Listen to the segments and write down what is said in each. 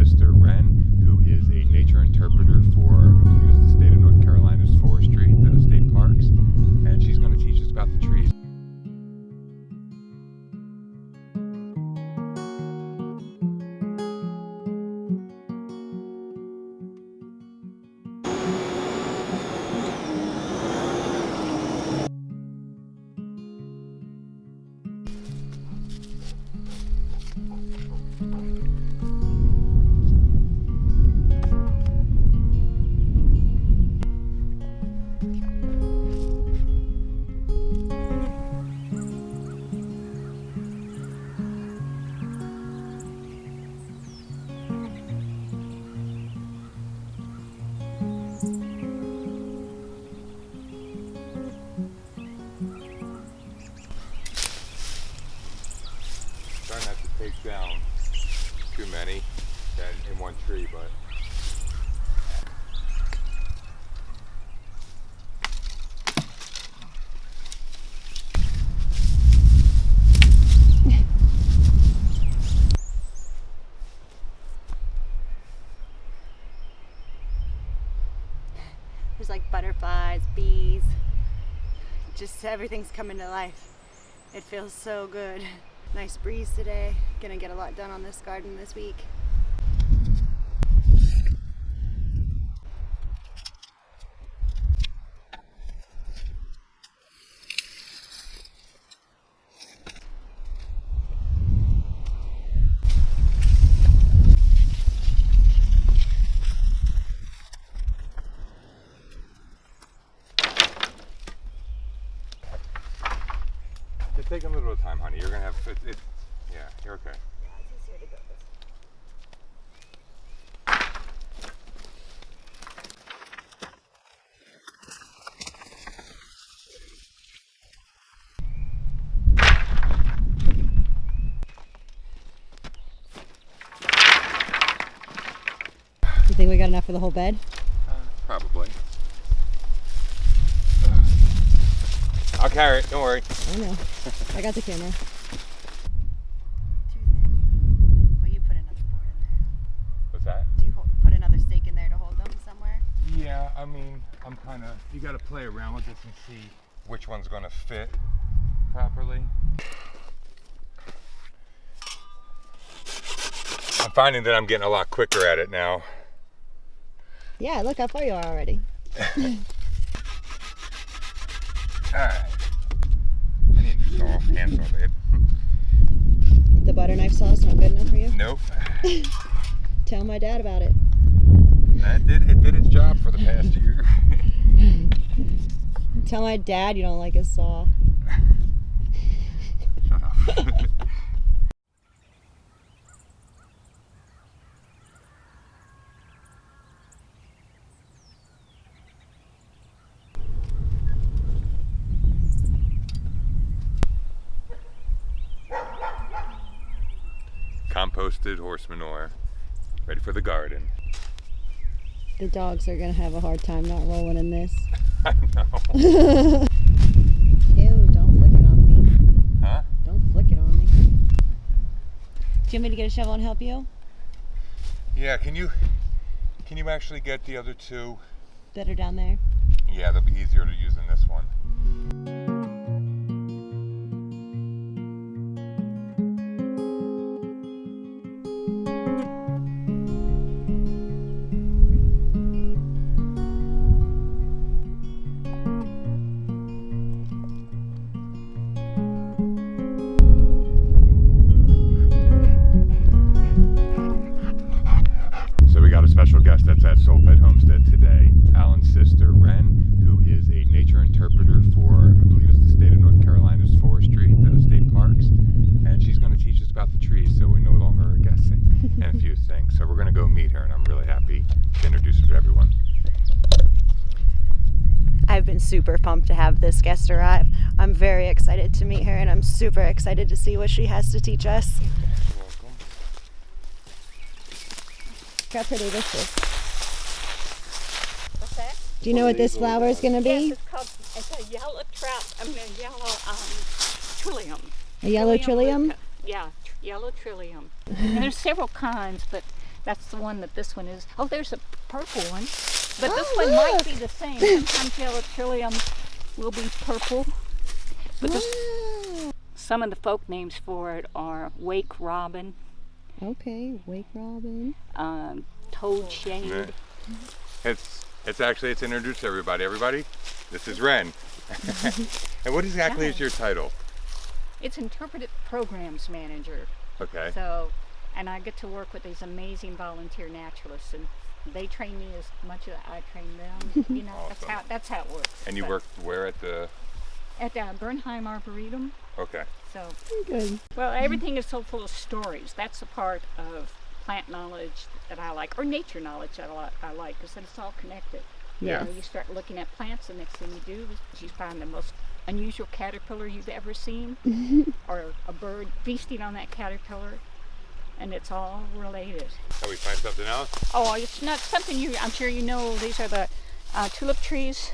sister, Ren, who is a nature interpreter for, I believe it's the state of North Carolina's forestry, the state parks, and she's going to teach us about the trees. Try not to take down too many in one tree, but there's like butterflies, bees, just everything's coming to life. It feels so good. Nice breeze today. Gonna get a lot done on this garden this week. it's taking a little bit of time, honey. You're gonna have yeah, you're okay. Yeah, it's easier to go this way. You think we got enough for the whole bed? Probably. I'll carry it, don't worry. I know. I got the camera. Will you put another board in there? What's that? Do you put another stake in there to hold them somewhere? Yeah, I mean, I'm kind of, you got to play around with this and see which one's going to fit properly. I'm finding that I'm getting a lot quicker at it now. Yeah, look how far you are already. Alright. I need to saw, handsaw, babe. The butter knife saw's not good enough for you? Nope. Tell my dad about it. It did its job for the past year. Tell my dad you don't like his saw. Shut up. Composted horse manure, ready for the garden. The dogs are gonna have a hard time not rolling in this. I know. Ew, don't flick it on me. Huh? Don't flick it on me. Do you want me to get a shovel and help you? Yeah, can you actually get the other two? That are down there? Yeah, they'll be easier to use than this one. Special guest that's at Homestead today, Alan's sister, Ren, who is a nature interpreter for, I believe it's the state of North Carolina's forestry, the state parks, and she's going to teach us about the trees so we no longer are guessing and a few things. So we're going to go meet her, and I'm really happy to introduce her to everyone. I've been super pumped to have this guest arrive. I'm very excited to meet her, and I'm super excited to see what she has to teach us. Look how pretty this is. What's that? Do you know what this flower is going to be? Yes, it's a yellow yellow trillium. A yellow trillium? Yeah, yellow trillium. And there's several kinds, but That's the one that this one is. Oh, there's a purple one. But this one might be the same. Sometimes yellow trillium will be purple. But some of the folk names for it are wake robin. Okay, wake robin. Toad shade. It's introduced to everybody. Everybody, this is Ren. And what exactly is your title? It's Interpretive Programs Manager. Okay. So, and I get to work with these amazing volunteer naturalists, and they train me as much as I train them. You know, Awesome. that's how it works. And you work where at the? At Bernheim Arboretum. Okay. So, Good. well, everything is so full of stories. That's the part of plant knowledge that I like, or nature knowledge that I like, because it's all connected. Yeah. You know, you start looking at plants, the next thing you do is you find the most unusual caterpillar you've ever seen, or a bird feasting on that caterpillar, and it's all related. Can we find something else? Oh, it's not something I'm sure you know. These are the tulip trees.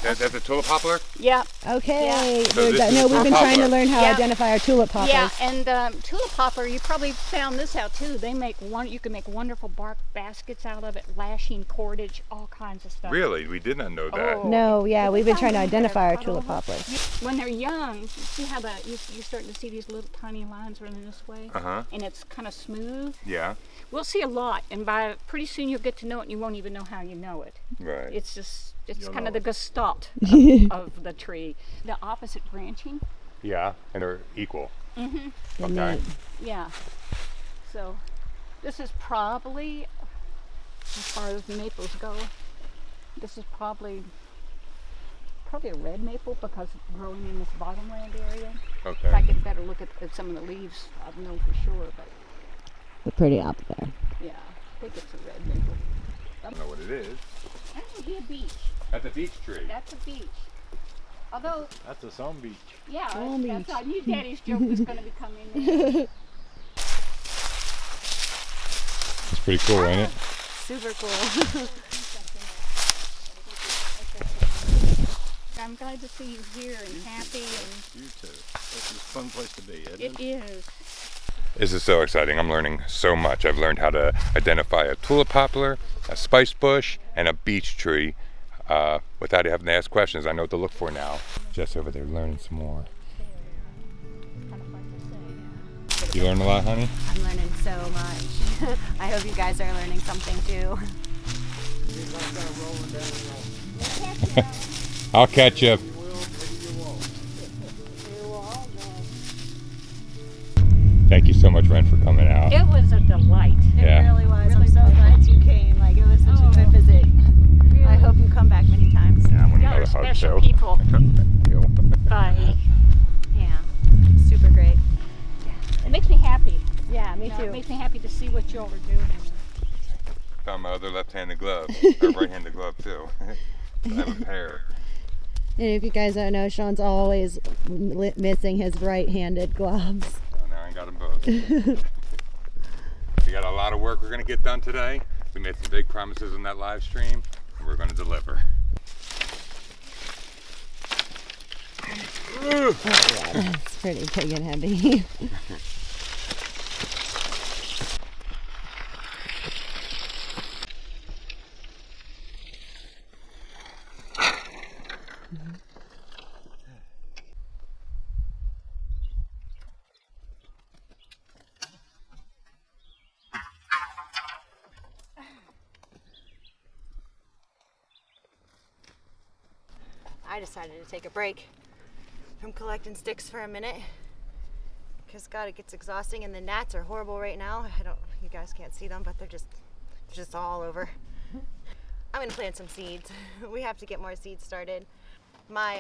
That's a tulip poplar? Yeah. Okay. Yeah. So this is We've been trying to poplar. learn how to Yeah. identify our tulip poppers. Yeah, and tulip poplar, you probably found this out too. They make you can make wonderful bark baskets out of it, lashing cordage, all kinds of stuff. Really? We did not know that. Oh. No, yeah, we've been trying to Found them identify our there. tulip poplars. When they're young, you see how you're starting to see these little tiny lines running this way, and it's kind of smooth. Yeah. We'll see a lot, and pretty soon you'll get to know it, and you won't even know how you know it. Right. It's kind of the gestalt of the tree. The opposite branching. Yeah, and they're equal. Mm-hmm. Okay. Yeah. So this is probably, as far as maples go, this is probably a red maple because it's growing in this bottomland area. Okay. If I get a better look at some of the leaves, I'll know for sure. But They're pretty up there. yeah, I think it's a red maple. I don't know what it is. That's a beach. That's a beech tree. That's a beach. Although, That's a sun beach. yeah, Palm that's, beach. I knew Daddy's joke was going to be coming in. It's pretty cool, ain't it? Super cool. I'm glad to see you here and happy, and You too. This is a fun place to be, isn't it? it is. This is so exciting. I'm learning so much. I've learned how to identify a tulip poplar, a spice bush, and a beech tree without having to ask questions. I know what to look for now. Jess over there learning some more. You learned a lot, honey? I'm learning so much. I hope you guys are learning something too. I'll catch you. Thank you so much, Ren, for coming out. It was a delight. Yeah. It really was. I'm so glad you came. Like, it was such a good visit. I hope you come back many times. Yeah, I want Y'all are another hug special too. people. Thank you. Bye. Yeah. Super great. It makes me happy. Yeah, me You know, too. it makes me happy to see what y'all are doing. Found my other left-handed glove, or right-handed glove too. I have a pair. And if you guys don't know, Sean's always missing his right-handed gloves. So now I got them both. We got a lot of work we're going to get done today. We made some big promises on that live stream, and we're going to deliver. Oh yeah, it's pretty big and heavy. I decided to take a break from collecting sticks for a minute because God, it gets exhausting, and the gnats are horrible right now. You guys can't see them, but they're just all over. I'm gonna plant some seeds. We have to get more seeds started. My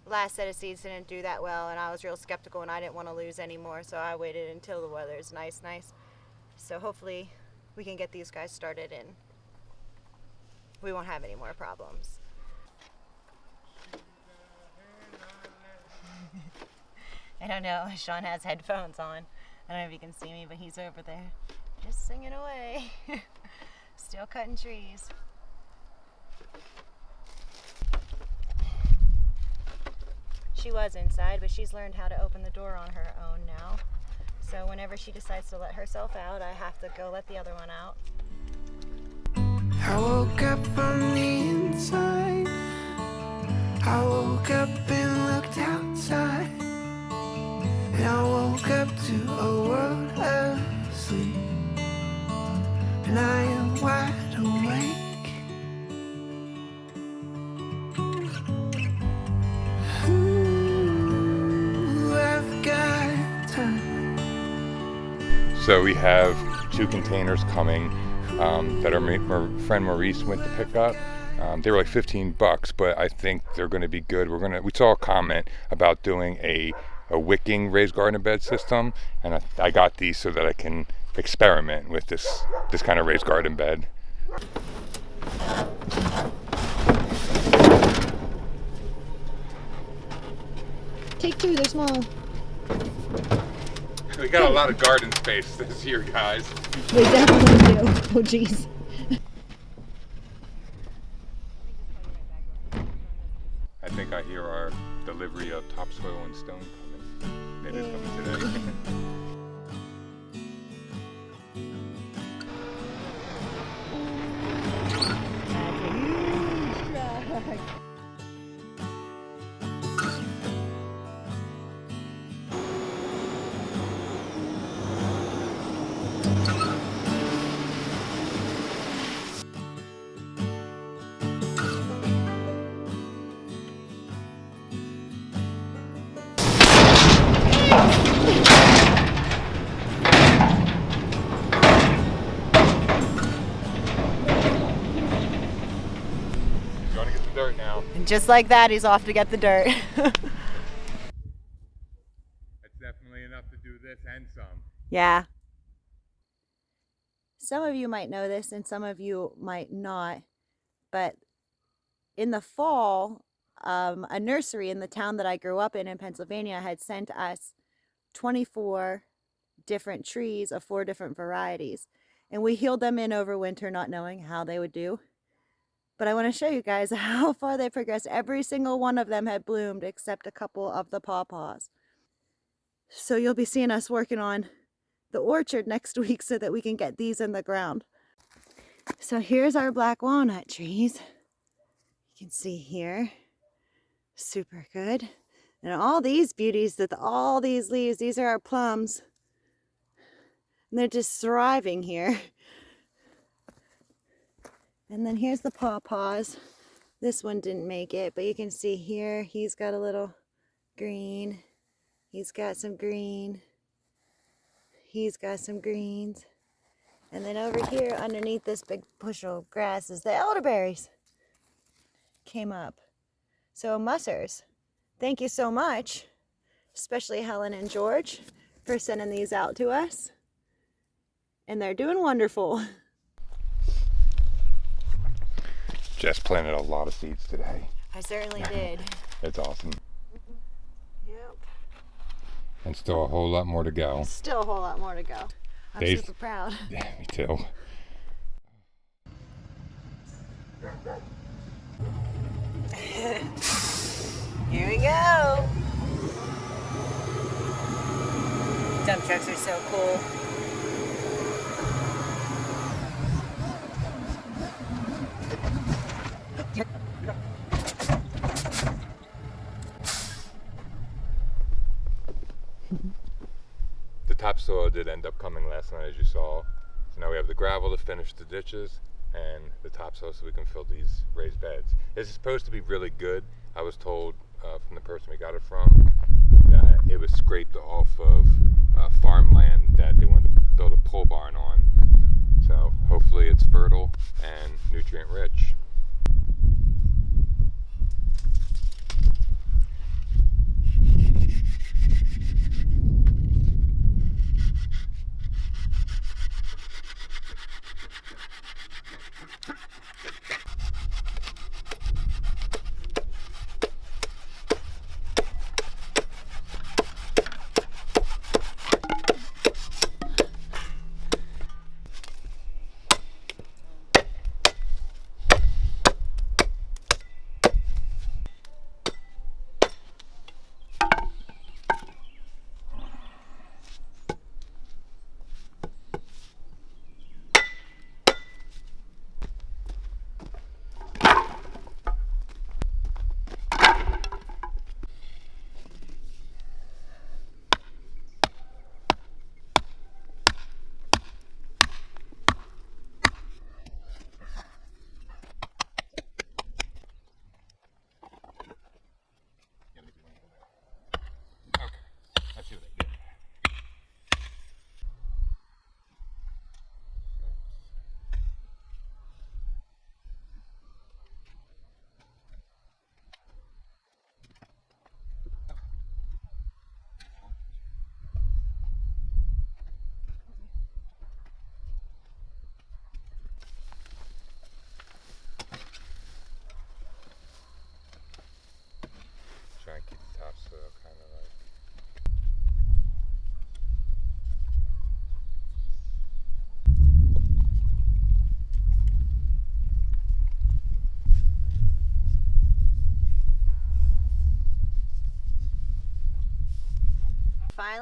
last set of seeds didn't do that well, and I was real skeptical, and I didn't want to lose any more, so I waited until the weather's nice. So hopefully we can get these guys started and we won't have any more problems. I don't know, Sean has headphones on. I don't know if you can see me, but he's over there just singing away. Still cutting trees. She was inside, but she's learned how to open the door on her own now. So whenever she decides to let herself out, I have to go let the other one out. I woke up on the inside. I woke up and looked outside. And I woke up to a world asleep. And I am wide awake. Ooh, I've got time. So we have 2 containers coming that our friend Maurice went to pick up. They were like $15, but I think they're going to be good. We saw a comment about doing a wicking raised garden bed system, and I got these so that I can experiment with this kind of raised garden bed. Take 2, they're small. We got a lot of garden space this year, guys. We definitely do. Oh jeez. I think I hear our delivery of topsoil and stone coming. Maybe it's coming today. Dirt now. And just like that, he's off to get the dirt. That's definitely enough to do this and some. Yeah. Some of you might know this and some of you might not, but in the fall, a nursery in the town that I grew up in Pennsylvania had sent us 24 different trees of 4 different varieties, and we healed them in over winter, not knowing how they would do. But I want to show you guys how far they progressed. Every single one of them had bloomed except a couple of the pawpaws. So you'll be seeing us working on the orchard next week so that we can get these in the ground. So here's our black walnut trees. You can see here. Super good. And all these beauties, all these leaves, these are our plums. And they're just thriving here. And then here's the pawpaws. This one didn't make it, but you can see here, he's got a little green. He's got some green. He's got some greens. And then over here, underneath this big bushel of grass, is the elderberries. Came up. So mussers, thank you so much, especially Helen and George, for sending these out to us. And they're doing wonderful. Jess planted a lot of seeds today. I certainly did. It's awesome. Yep. And still a whole lot more to go. Still a whole lot more to go. I'm super proud. Yeah, me too. Here we go. Dump trucks are so cool. The topsoil did end up coming last night, as you saw. So now we have the gravel to finish the ditches and the topsoil so we can fill these raised beds. It's supposed to be really good. I was told from the person we got it from that it was scraped off of farmland that they wanted to build a pole barn on. So hopefully it's fertile and nutrient rich.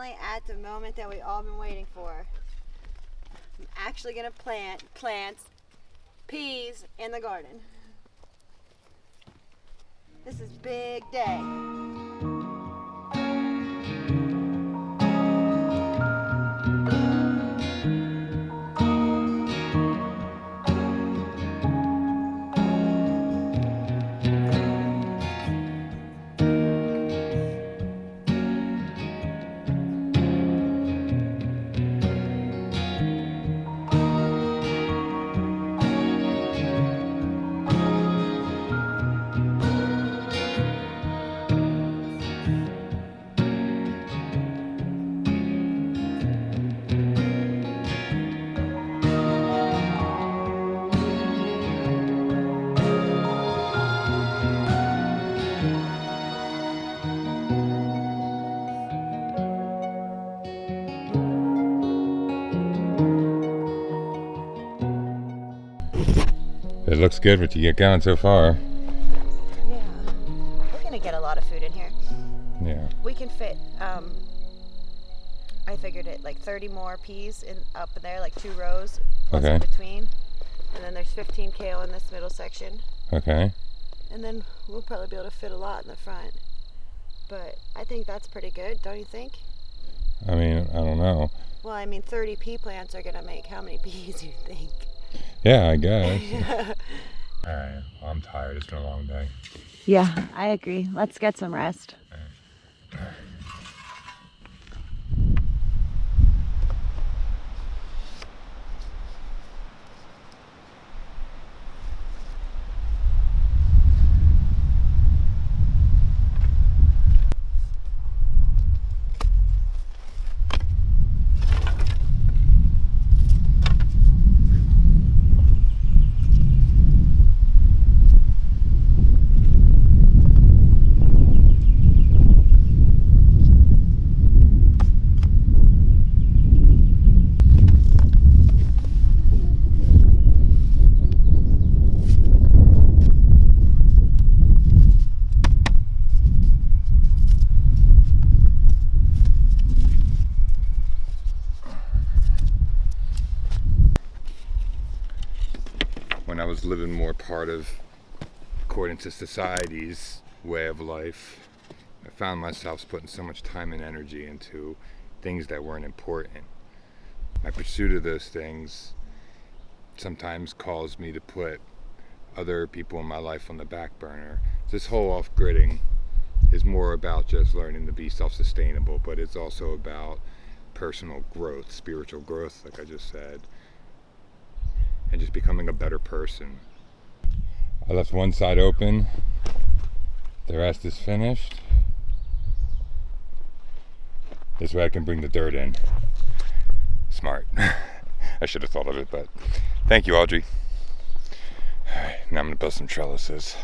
finally at the moment that we all been waiting for. I'm actually gonna plant peas in the garden. This is big day. It looks good what you get going so far. Yeah, we're gonna get a lot of food in here. Yeah. We can fit, I figured it, like 30 more peas up in there, like 2 rows plus Okay. in between. And then there's 15 kale in this middle section. Okay. And then we'll probably be able to fit a lot in the front. But I think that's pretty good, don't you think? I mean, I don't know. Well, I mean, 30 pea plants are gonna make how many peas do you think? Yeah, I guess. Alright, well, I'm tired. It's been a long day. Yeah, I agree. Let's get some rest. When I was living more part of, according to society's way of life, I found myself putting so much time and energy into things that weren't important. My pursuit of those things sometimes caused me to put other people in my life on the back burner. This whole off-gridding is more about just learning to be self-sustainable, but it's also about personal growth, spiritual growth, like I just said, and just becoming a better person. I left one side open. The rest is finished. This way I can bring the dirt in. Smart. I should have thought of it, but thank you, Audrey. All right, now I'm gonna build some trellises.